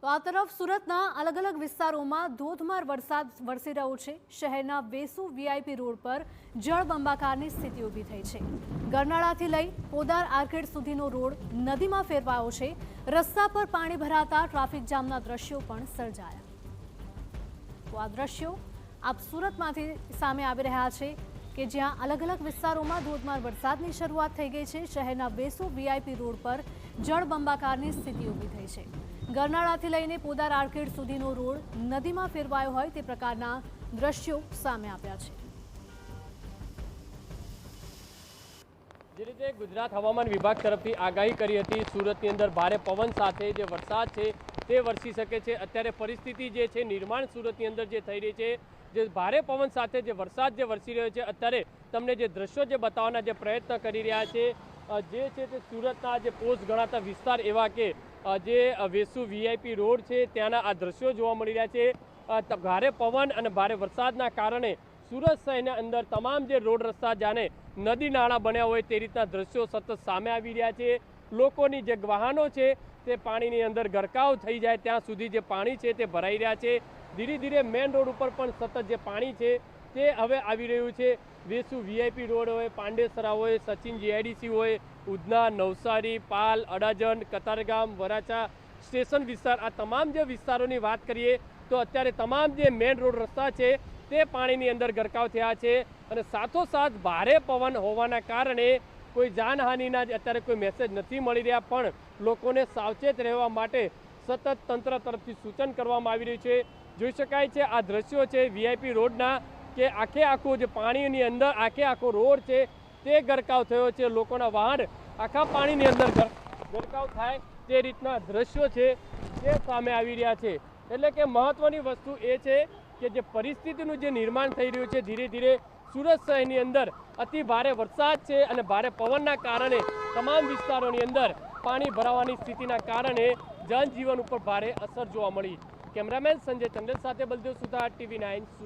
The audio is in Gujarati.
તો આ તરફ સુરતના અલગ અલગ વિસ્તારોમાં ધોધમાર વરસાદ વરસી રહ્યો છે। શહેરના વેસુ વીઆઈપી રોડ પર જળબંબાકારની સ્થિતિ ઊભી થઈ છે। ગરનાળાથી લઈ પોદાર આર્કેડ સુધીનો રોડ નદીમાં ફેરવાયો છે। રસ્તા પર પાણી ભરાતા ટ્રાફિક જામના દ્રશ્યો પણ સર્જાયા। તો આ દ્રશ્યો આપ સુરતમાંથી સામે આવી રહ્યા છે કે જ્યાં અલગ અલગ વિસ્તારોમાં ધોધમાર વરસાદની શરૂઆત થઈ ગઈ છે। શહેરના વેસુ વીઆઈપી રોડ પર જળબંબાકારની સ્થિતિ ઊભી થઈ છે। ગરનાળાથી લઈને પોદાર આર્કેડ સુધીનો રોડ નદીમાં ફેરવાયો હોય તે પ્રકારના દ્રશ્યો સામે આવ્યા છે। જે રીતે ગુજરાત હવામાન વિભાગ તરફથી આગાહી કરી હતી, સુરતની અંદર ભારે પવન સાથે જે વરસાદ છે તે વરસી શકે છે। અત્યારે પરિસ્થિતિ જે છે નિર્માણ સુરતની અંદર જે થઈ રહી છે, જે ભારે પવન સાથે જે વરસાદ જે વરસી રહ્યો છે, અત્યારે તમને જે દ્રશ્યો જે બતાવવાના જે પ્રયત્ન કરી રહ્યા છે જે છે તે સુરતના જે પોસ્ટ ગણાતા વિસ્તાર એવા કે જે વેસુ વીઆઈપી રોડ છે ત્યાંના આ દ્રશ્યો જોવા મળી રહ્યા છે। ભારે પવન અને ભારે વરસાદના કારણે સુરત શહેરના અંદર તમામ જે રોડ રસ્તા જાણે નદી નાળા બન્યા હોય તે રીતના દ્રશ્યો સતત સામે આવી રહ્યા છે। લોકોની જે વાહનો છે તે પાણીની અંદર ગરકાવ થઈ જાય ત્યાં સુધી જે પાણી છે તે ભરાઈ રહ્યા છે। ધીરે ધીરે મેઇન રોડ ઉપર પણ સતત જે પાણી છે તે હવે આવી રહ્યું છે। વેસુ વીઆઈપી રોડ હોય, પાંડેસરા હોય, સચિન જીઆઈડીસી હોય, ઉધના, નવસારી, પાલ, અડાજણ, કતારગામ, વરાછા સ્ટેશન વિસ્તાર, આ તમામ જે વિસ્તારોની વાત કરીએ તો અત્યારે તમામ જે મેઇન રોડ રસ્તા છે તે પાણીની અંદર ગરકાવ થયા છે। અને સાથોસાથ ભારે પવન હોવાના કારણે કોઈ જાનહાનિના અત્યારે કોઈ મેસેજ નથી મળી રહ્યા, પણ લોકોને સાવચેત રહેવા માટે સતત તંત્ર તરફથી સૂચન કરવામાં આવી રહ્યું છે। જોઈ શકાય છે આ દ્રશ્યો છે વીઆઈપી રોડના કે આખે આખું જે પાણીની અંદર આખે આખો રોડ છે તે ગરકાવ થયો છે। લોકોના વાહન આખા પાણીની અંદર ગરકાવ થાય તે રીતના દ્રશ્યો છે તે સામે આવી રહ્યા છે। એટલે કે મહત્વની વસ્તુ એ છે કે જે પરિસ્થિતિનું જે નિર્માણ થઈ રહ્યું છે ધીરે ધીરે સુરત શહેરની અંદર અતિ ભારે વરસાદ છે અને ભારે પવનના કારણે તમામ વિસ્તારોની અંદર પાણી ભરાવાની સ્થિતિના કારણે જનજીવન ઉપર ભારે અસર જોવા મળી। કેમેરામેન સંજય ચંદેલ સાથે બલદેવ સુથાર, TV9 સુરત।